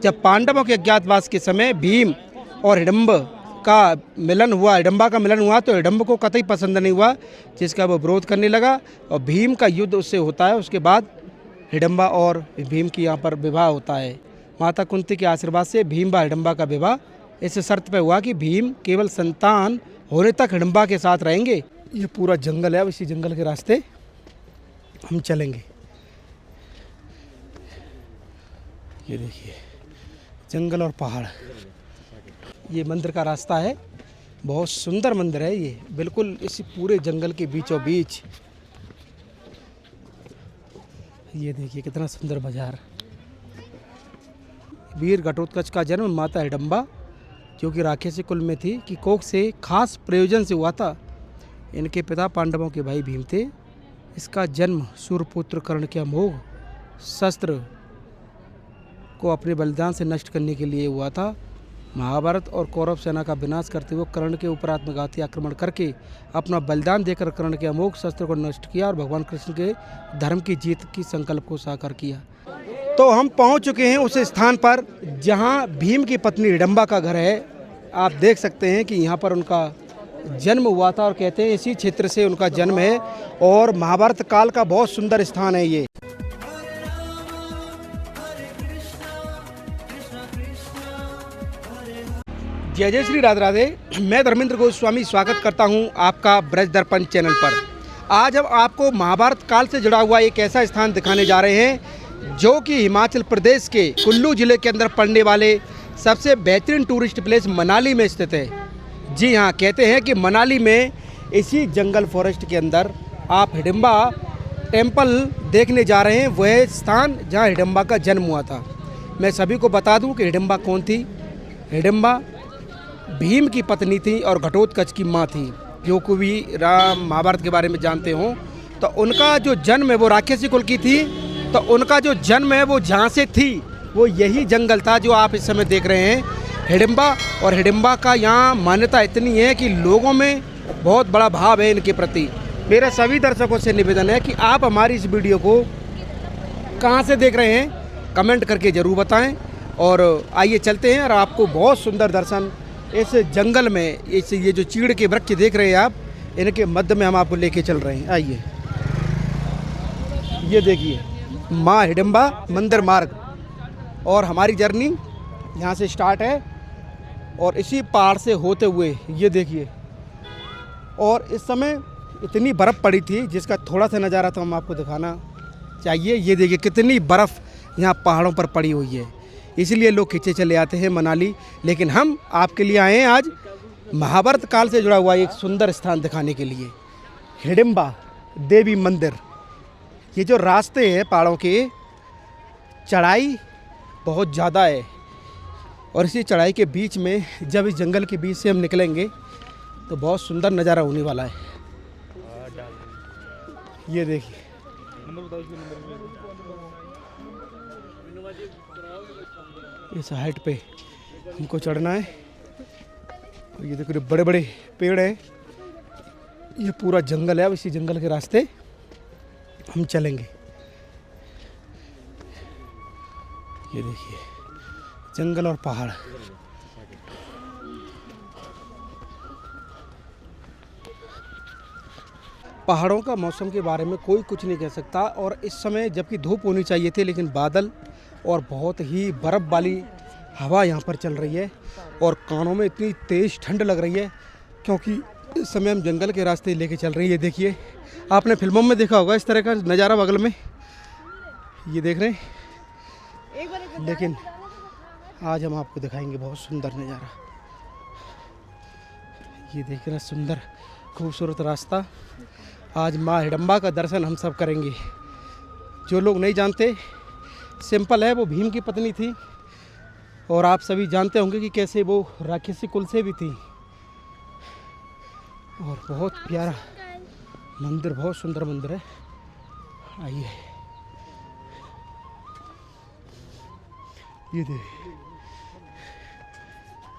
जब पांडवों के अज्ञातवास के समय भीम और हिडम्ब का मिलन हुआ, हिडम्बा का मिलन हुआ, तो हिडम्ब को कतई पसंद नहीं हुआ, जिसका वो विरोध करने लगा और भीम का युद्ध उससे होता है। उसके बाद हिडम्बा और भीम की यहाँ पर विवाह होता है। माता कुंती के आशीर्वाद से भीम व हिडम्बा का विवाह इस शर्त पे हुआ कि भीम केवल संतान होने तक हिडम्बा के साथ रहेंगे। ये पूरा जंगल है, इसी जंगल के रास्ते हम चलेंगे। ये देखिए जंगल और पहाड़, ये मंदिर का रास्ता है। बहुत सुंदर मंदिर है ये, बिल्कुल इस पूरे जंगल के बीचों बीच। ये देखिए कितना सुंदर बाजार। वीर घटोत्कच का जन्म माता हिडम्बा जो कि राक्षसी कुल में थी कि कोख से खास प्रयोजन से हुआ था। इनके पिता पांडवों के भाई भीम थे। इसका जन्म सूर्यपुत्र कर्ण के अमोघ शस्त्र को अपने बलिदान से नष्ट करने के लिए हुआ था। महाभारत और कौरव सेना का विनाश करते हुए कर्ण के ऊपर आत्मघाती आक्रमण करके अपना बलिदान देकर कर्ण के अमोघ शस्त्र को नष्ट किया और भगवान कृष्ण के धर्म की जीत की संकल्प को साकार किया। तो हम पहुंच चुके हैं उस स्थान पर जहां भीम की पत्नी हिडम्बा का घर है। आप देख सकते हैं कि यहाँ पर उनका जन्म हुआ था और कहते हैं इसी क्षेत्र से उनका जन्म है और महाभारत काल का बहुत सुंदर स्थान है ये। जय जय श्री राधे राधे। मैं धर्मेंद्र गोस्वामी स्वागत करता हूं आपका ब्रज दर्पण चैनल पर। आज हम आपको महाभारत काल से जुड़ा हुआ एक ऐसा स्थान दिखाने जा रहे हैं जो कि हिमाचल प्रदेश के कुल्लू जिले के अंदर पड़ने वाले सबसे बेहतरीन टूरिस्ट प्लेस मनाली में स्थित है। जी हाँ, कहते हैं कि मनाली में इसी जंगल फॉरेस्ट के अंदर आप हिडम्बा टेम्पल देखने जा रहे हैं, वह स्थान जहाँ हिडम्बा का जन्म हुआ था। मैं सभी को बता दूं कि हिडम्बा कौन थी। हिडम्बा भीम की पत्नी थी और घटोत्कच की माँ थी। जो कोई भी राम महाभारत के बारे में जानते हो तो उनका जो जन्म है वो राक्षसी कुल की थी। तो उनका जो जन्म है वो जहाँ से थी वो यही जंगल था जो आप इस समय देख रहे हैं हिडम्बा। और हिडम्बा का यहाँ मान्यता इतनी है कि लोगों में बहुत बड़ा भाव है इनके प्रति। मेरा सभी दर्शकों से निवेदन है कि आप हमारी इस वीडियो को कहाँ से देख रहे हैं कमेंट करके ज़रूर बताएं। और आइए चलते हैं और आपको बहुत सुंदर दर्शन इस जंगल में, इस ये जो चीड़ के वृक्ष देख रहे हैं आप, इनके मध्य में हम आपको लेके चल रहे हैं। आइए, ये देखिए माँ हिडम्बा मंदिर मार्ग और हमारी जर्नी यहाँ से स्टार्ट है और इसी पहाड़ से होते हुए ये देखिए। और इस समय इतनी बर्फ़ पड़ी थी जिसका थोड़ा सा नज़ारा तो हम आपको दिखाना चाहिए। ये देखिए कितनी बर्फ़ यहाँ पहाड़ों पर पड़ी हुई है, इसलिए लोग खींचे चले आते हैं मनाली। लेकिन हम आपके लिए आए हैं आज महाभारत काल से जुड़ा हुआ एक सुंदर स्थान दिखाने के लिए, हिडम्बा देवी मंदिर। ये जो रास्ते हैं पहाड़ों के, चढ़ाई बहुत ज़्यादा है और इसी चढ़ाई के बीच में जब इस जंगल के बीच से हम निकलेंगे तो बहुत सुंदर नज़ारा होने वाला है। ये देखिए इस हाइट पे हमको चढ़ना है और ये देखो बड़े बड़े पेड़ हैं। ये पूरा जंगल है, अब इसी जंगल के रास्ते हम चलेंगे। ये देखिए जंगल और पहाड़। पहाड़ों का मौसम के बारे में कोई कुछ नहीं कह सकता। और इस समय जबकि धूप होनी चाहिए थी, लेकिन बादल और बहुत ही बर्फ़ वाली हवा यहाँ पर चल रही है और कानों में इतनी तेज़ ठंड लग रही है क्योंकि इस समय हम जंगल के रास्ते लेके चल रहे हैं। ये देखिए, आपने फिल्मों में देखा होगा इस तरह का नज़ारा बगल में, ये देख रहे हैं। लेकिन आज हम आपको दिखाएंगे बहुत सुंदर नज़ारा। ये देखना सुंदर खूबसूरत रास्ता। आज माँ हिडम्बा का दर्शन हम सब करेंगे। जो लोग नहीं जानते, सिंपल है, वो भीम की पत्नी थी और आप सभी जानते होंगे कि कैसे वो राक्षसी कुल से भी थी। और बहुत प्यारा मंदिर, बहुत सुंदर मंदिर है। आइए, ये देखिए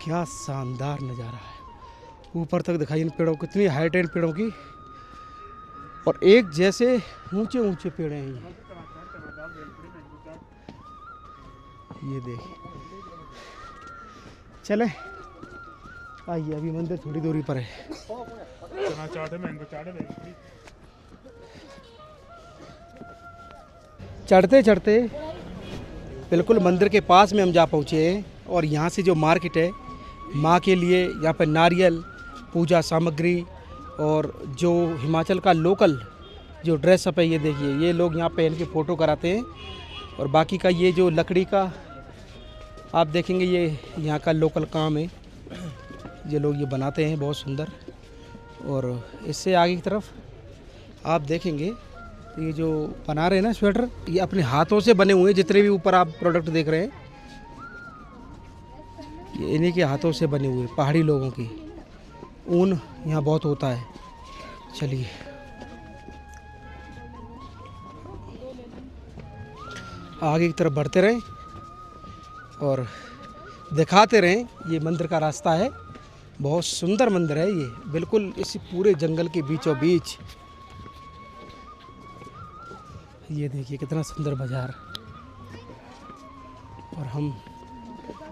क्या शानदार नज़ारा है। ऊपर तक दिखाई इन पेड़ों, कितनी हाइट है इन पेड़ों की और एक जैसे ऊंचे ऊंचे पेड़ हैं ये देखिए। चले आइए, अभी मंदिर थोड़ी दूरी पर है। चढ़ते चढ़ते बिल्कुल मंदिर के पास में हम जा पहुँचे हैं। और यहाँ से जो मार्केट है, माँ के लिए यहाँ पर नारियल, पूजा सामग्री और जो हिमाचल का लोकल जो ड्रेसअप है, ये देखिए, ये लोग यहाँ पहन के फ़ोटो कराते हैं। और बाकी का ये जो लकड़ी का आप देखेंगे, ये यहाँ का लोकल काम है, ये लोग ये बनाते हैं, बहुत सुंदर। और इससे आगे की तरफ आप देखेंगे, ये जो बना रहे हैं ना स्वेटर, ये अपने हाथों से बने हुए हैं। जितने भी ऊपर आप प्रोडक्ट देख रहे हैं, ये इन्हीं के हाथों से बने हुए, पहाड़ी लोगों की। ऊन यहाँ बहुत होता है। चलिए आगे की तरफ बढ़ते रहें और दिखाते रहें। ये मंदिर का रास्ता है, बहुत सुंदर मंदिर है ये, बिल्कुल इसी पूरे जंगल के बीचों बीच। ये देखिए कितना सुंदर बाजार। और हम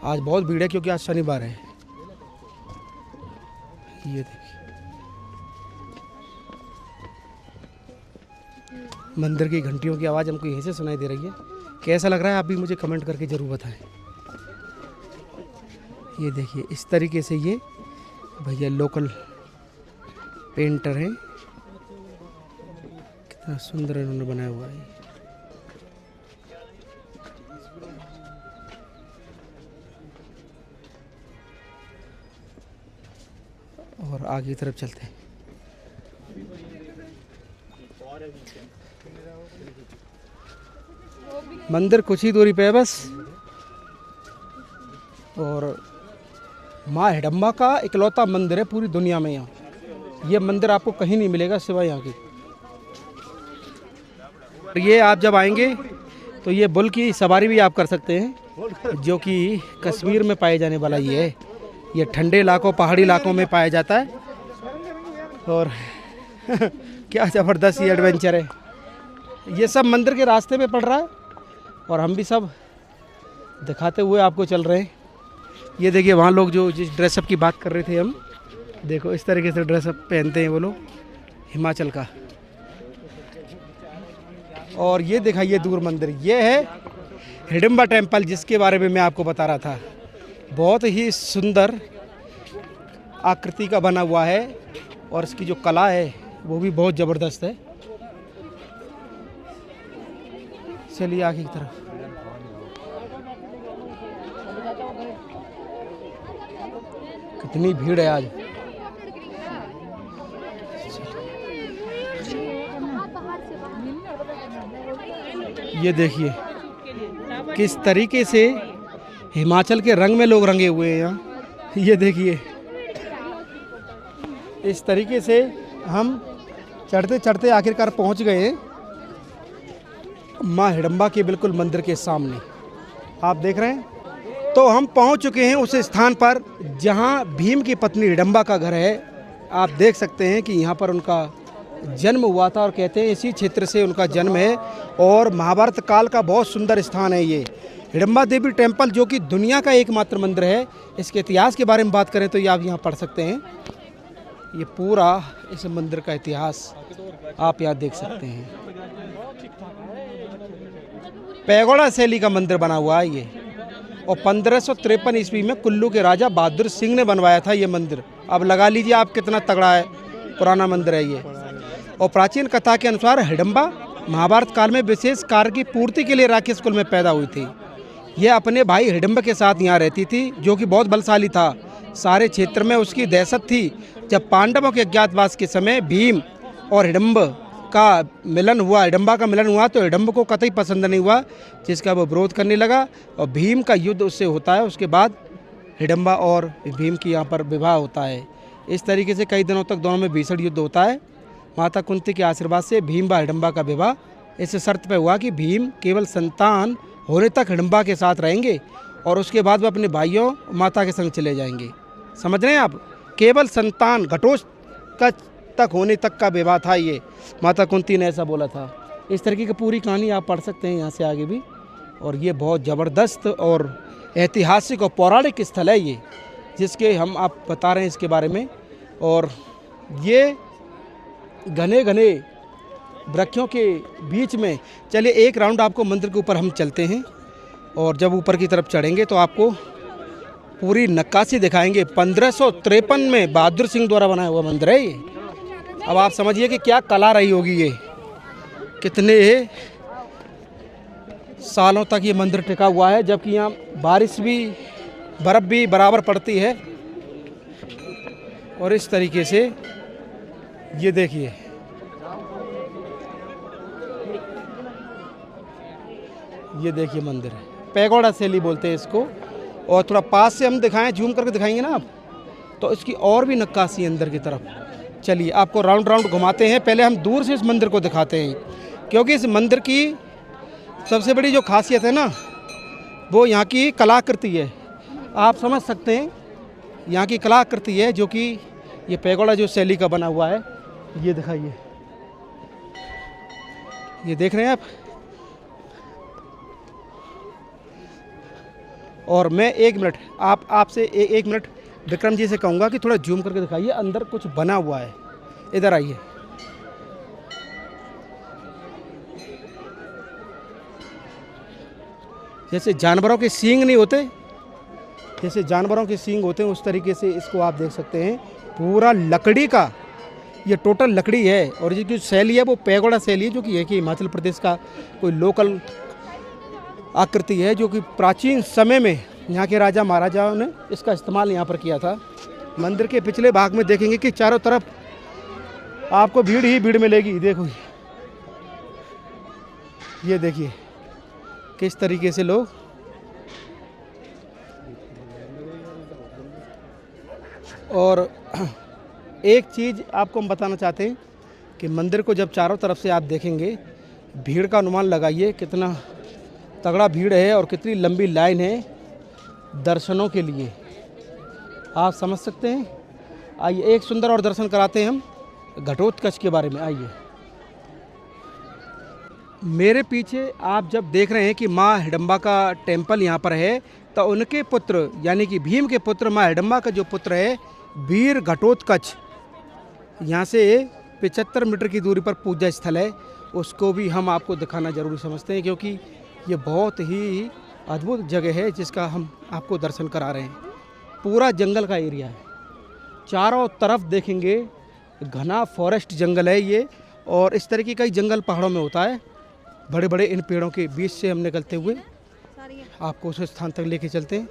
आज बहुत भीड़ है क्योंकि आज शनिवार है। ये देखिए मंदिर की घंटियों की आवाज़ हमको यहीं से सुनाई दे रही है। कैसा लग रहा है आप भी मुझे कमेंट करके ज़रूर बताएं। ये देखिए इस तरीके से ये भैया लोकल पेंटर हैं, कितना सुंदर इन्होंने बनाया हुआ है। और आगे की तरफ चलते हैं। मंदिर कुछ ही दूरी पे है बस। और माँ हिडम्बा का इकलौता मंदिर है पूरी दुनिया में। यहाँ ये मंदिर आपको कहीं नहीं मिलेगा सिवाय यहाँ की। ये आप जब आएंगे तो ये बुल की सवारी भी आप कर सकते हैं, जो कि कश्मीर में पाए जाने वाला ये है। ये ठंडे इलाकों, पहाड़ी इलाकों में पाया जाता है। और क्या ज़बरदस्त ये एडवेंचर है। ये सब मंदिर के रास्ते पे पड़ रहा है और हम भी सब दिखाते हुए आपको चल रहे हैं। ये देखिए वहाँ लोग जो जिस ड्रेसअप की बात कर रहे थे हम, देखो इस तरीके से ड्रेसअप पहनते हैं वो लोग हिमाचल का। और ये दिखाइए दूर मंदिर, ये है हिडिंबा टेम्पल, जिसके बारे में मैं आपको बता रहा था। बहुत ही सुंदर आकृति का बना हुआ है और इसकी जो कला है वो भी बहुत ज़बरदस्त है। चलिए आगे की तरफ। कितनी भीड़ है आज। ये देखिए किस तरीके से हिमाचल के रंग में लोग रंगे हुए हैं यहाँ। ये देखिए इस तरीके से हम चढ़ते चढ़ते आखिरकार पहुँच गए हैं माँ हिडम्बा के बिल्कुल मंदिर के सामने। आप देख रहे हैं, तो हम पहुँच चुके हैं उस स्थान पर जहाँ भीम की पत्नी हिडम्बा का घर है। आप देख सकते हैं कि यहाँ पर उनका जन्म हुआ था और कहते हैं इसी क्षेत्र से उनका जन्म है। और महाभारत काल का बहुत सुंदर स्थान है ये हिडम्बा देवी टेम्पल, जो कि दुनिया का एकमात्र मंदिर है। इसके इतिहास के बारे में बात करें तो ये आप यहाँ पढ़ सकते हैं। ये पूरा इस मंदिर का इतिहास आप यहाँ देख सकते हैं। पैगोडा शैली का मंदिर बना हुआ है ये, और 1553 ईस्वी में कुल्लू के राजा बहादुर सिंह ने बनवाया था ये मंदिर। अब लगा लीजिए आप कितना तगड़ा है, पुराना मंदिर है ये। और प्राचीन कथा के अनुसार हिडम्बा महाभारत काल में विशेष कार्य की पूर्ति के लिए राक्षस कुल में पैदा हुई थी। यह अपने भाई हिडम्ब के साथ यहाँ रहती थी, जो कि बहुत बलशाली था। सारे क्षेत्र में उसकी दहशत थी। जब पांडवों के अज्ञातवास के समय भीम और हिडम्बा का मिलन हुआ तो हिडम्ब को कतई पसंद नहीं हुआ, जिसका वो विरोध करने लगा और भीम का युद्ध उससे होता है। उसके बाद हिडम्बा और भीम की यहाँ पर विवाह होता है। इस तरीके से कई दिनों तक दोनों में भीषण युद्ध होता है। माता कुंती के आशीर्वाद से भीम व हिडम्बा का विवाह इस शर्त पर हुआ कि भीम केवल संतान होने तक हिडम्बा के साथ रहेंगे और उसके बाद वह अपने भाइयों माता के संग चले जाएंगे। समझ रहे हैं आप, केवल संतान घटोत्कच तक होने तक का विवाह था ये। माता कुंती ने ऐसा बोला था। इस तरीके की पूरी कहानी आप पढ़ सकते हैं यहाँ से आगे भी। और ये बहुत ज़बरदस्त और ऐतिहासिक और पौराणिक स्थल है ये, जिसके हम आप बता रहे हैं इसके बारे में। और ये घने घने वृक्षों के बीच में, चलिए एक राउंड आपको मंदिर के ऊपर हम चलते हैं और जब ऊपर की तरफ चढ़ेंगे तो आपको पूरी नक्काशी दिखाएंगे। 1553 में बहादुर सिंह द्वारा बनाया हुआ मंदिर है ये। अब आप समझिए कि क्या कला रही होगी ये, कितने सालों तक ये मंदिर टिका हुआ है, जबकि यहाँ बारिश भी बर्फ़ भी बराबर पड़ती है। और इस तरीके से ये देखिए, ये देखिए मंदिर है, पैगोडा शैली बोलते हैं इसको। और थोड़ा पास से हम दिखाएं, जूम करके दिखाएंगे ना आप, तो इसकी और भी नक्काशी अंदर की तरफ। चलिए आपको राउंड राउंड घुमाते हैं। पहले हम दूर से इस मंदिर को दिखाते हैं, क्योंकि इस मंदिर की सबसे बड़ी जो खासियत है ना, वो यहाँ की कलाकृति है। आप समझ सकते हैं यहाँ की कलाकृति है, जो कि ये पैगोडा जो शैली का बना हुआ है। ये दिखाइए, ये देख रहे हैं आप। और मैं एक मिनट आपसे एक मिनट विक्रम जी से कहूँगा कि थोड़ा जूम करके दिखाइए, अंदर कुछ बना हुआ है। इधर आइए। जैसे जानवरों के सींग नहीं होते, जैसे जानवरों के सींग होते हैं, उस तरीके से इसको आप देख सकते हैं। पूरा लकड़ी का, ये टोटल लकड़ी है। और ये जो शैली है वो पैगोडा शैली है, जो कि है कि हिमाचल प्रदेश का कोई लोकल आकृति है, जो कि प्राचीन समय में यहाँ के राजा महाराजाओं ने इसका इस्तेमाल यहाँ पर किया था। मंदिर के पिछले भाग में देखेंगे कि चारों तरफ आपको भीड़ ही भीड़ मिलेगी। देखो, ये देखिए किस तरीके से लोग, और एक चीज़ आपको हम बताना चाहते हैं कि मंदिर को जब चारों तरफ से आप देखेंगे, भीड़ का अनुमान लगाइए कितना तगड़ा भीड़ है और कितनी लंबी लाइन है दर्शनों के लिए, आप समझ सकते हैं। आइए एक सुंदर और दर्शन कराते हैं हम घटोत्कच के बारे में। आइए, मेरे पीछे आप जब देख रहे हैं कि माँ हिडम्बा का टेम्पल यहाँ पर है, तो उनके पुत्र यानी कि भीम के पुत्र माँ हिडम्बा का जो पुत्र है वीर घटोत्कच, यहाँ से 75 मीटर की दूरी पर पूजा स्थल है। उसको भी हम आपको दिखाना जरूरी समझते हैं, क्योंकि ये बहुत ही अद्भुत जगह है जिसका हम आपको दर्शन करा रहे हैं। पूरा जंगल का एरिया है, चारों तरफ देखेंगे घना फॉरेस्ट जंगल है ये। और इस तरीके का ही जंगल पहाड़ों में होता है। बड़े बड़े इन पेड़ों के बीच से हम निकलते हुए आपको उस स्थान तक लेके चलते हैं।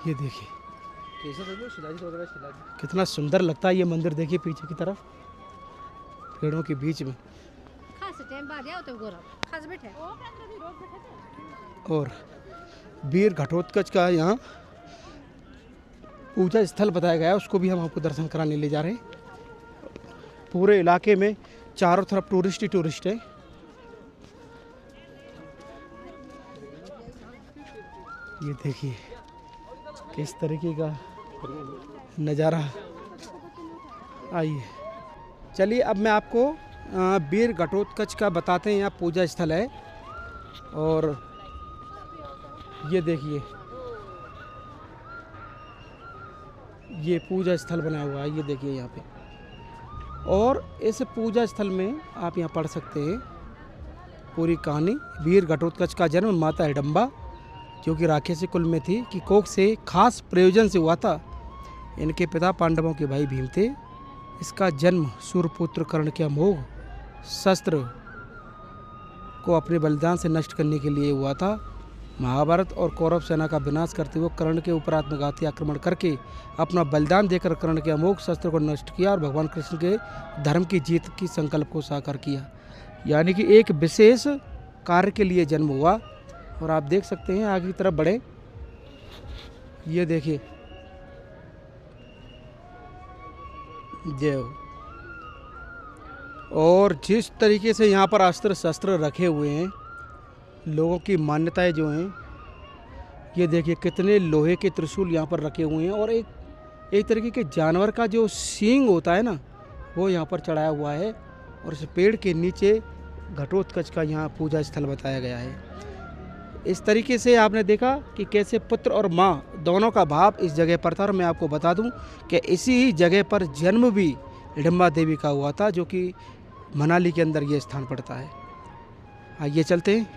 ये देखिए कितना सुंदर लगता है ये मंदिर। देखिए पीछे की तरफ पेड़ों के बीच में, और वीर घटोत्कच का यहाँ पूजा स्थल बताया गया है, उसको भी हम आपको दर्शन कराने ले जा रहे हैं। पूरे इलाके में चारों तरफ टूरिस्ट ही टूरिस्ट है। ये देखिए किस तरीके का नज़ारा। आइए, चलिए अब मैं आपको वीर घटोत्कच का बताते हैं। यहाँ पूजा स्थल है, और ये देखिए ये पूजा स्थल बना हुआ है। ये देखिए यहाँ पे, और इस पूजा स्थल में आप यहाँ पढ़ सकते हैं पूरी कहानी। वीर घटोत्कच का जन्म माता हिडम्बा, जो कि राक्षसी कुल में थी, कि कोख से खास प्रयोजन से हुआ था। इनके पिता पांडवों के भाई भीम थे। इसका जन्म सूर्यपुत्र कर्ण के अमोघ शस्त्र को अपने बलिदान से नष्ट करने के लिए हुआ था। महाभारत और कौरव सेना का विनाश करते हुए कर्ण के ऊपर आत्मघाती आक्रमण करके अपना बलिदान देकर कर्ण के अमोघ शस्त्र को नष्ट किया और भगवान कृष्ण के धर्म की जीत की संकल्प को साकार किया। यानी कि एक विशेष कार्य के लिए जन्म हुआ। और आप देख सकते हैं आगे की तरफ बढ़े, ये देखिए जय हो। और जिस तरीके से यहाँ पर अस्त्र शस्त्र रखे हुए हैं, लोगों की मान्यताएं जो हैं, ये देखिए कितने लोहे के त्रिशूल यहाँ पर रखे हुए हैं। और एक तरीके के जानवर का जो सींग होता है ना, वो यहाँ पर चढ़ाया हुआ है। और इस पेड़ के नीचे घटोत्कच का यहाँ पूजा स्थल बताया गया है। इस तरीके से आपने देखा कि कैसे पुत्र और माँ दोनों का भाव इस जगह पर था। और मैं आपको बता दूं कि इसी ही जगह पर जन्म भी हिडिंबा देवी का हुआ था, जो कि मनाली के अंदर ये स्थान पड़ता है। आइए चलते हैं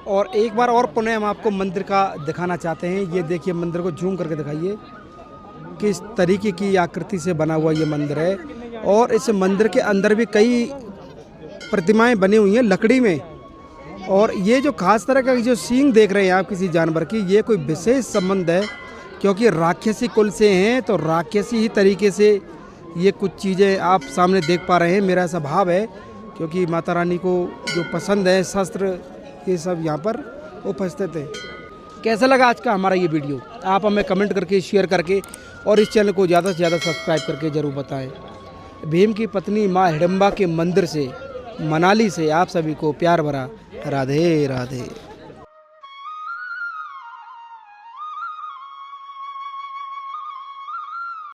और एक बार और पुनः हम आपको मंदिर का दिखाना चाहते हैं। ये देखिए, मंदिर को झूम करके दिखाइए किस तरीके की आकृति से बना हुआ ये मंदिर है। और इस मंदिर के अंदर भी कई प्रतिमाएं बनी हुई हैं लकड़ी में। और ये जो खास तरह का जो सींग देख रहे हैं आप किसी जानवर की, ये कोई विशेष संबंध है, क्योंकि राक्षसी कुल से हैं, तो राक्षसी ही तरीके से ये कुछ चीज़ें आप सामने देख पा रहे हैं। मेरा ऐसा भाव है, क्योंकि माता रानी को जो पसंद है शस्त्र ये सब यहाँ पर उपस्थित है। कैसा लगा आज का हमारा ये वीडियो, आप हमें कमेंट करके, शेयर करके और इस चैनल को ज़्यादा से ज़्यादा सब्सक्राइब करके ज़रूर बताएं। भीम की पत्नी माँ हिडिंबा के मंदिर से, मनाली से आप सभी को प्यार भरा राधे राधे।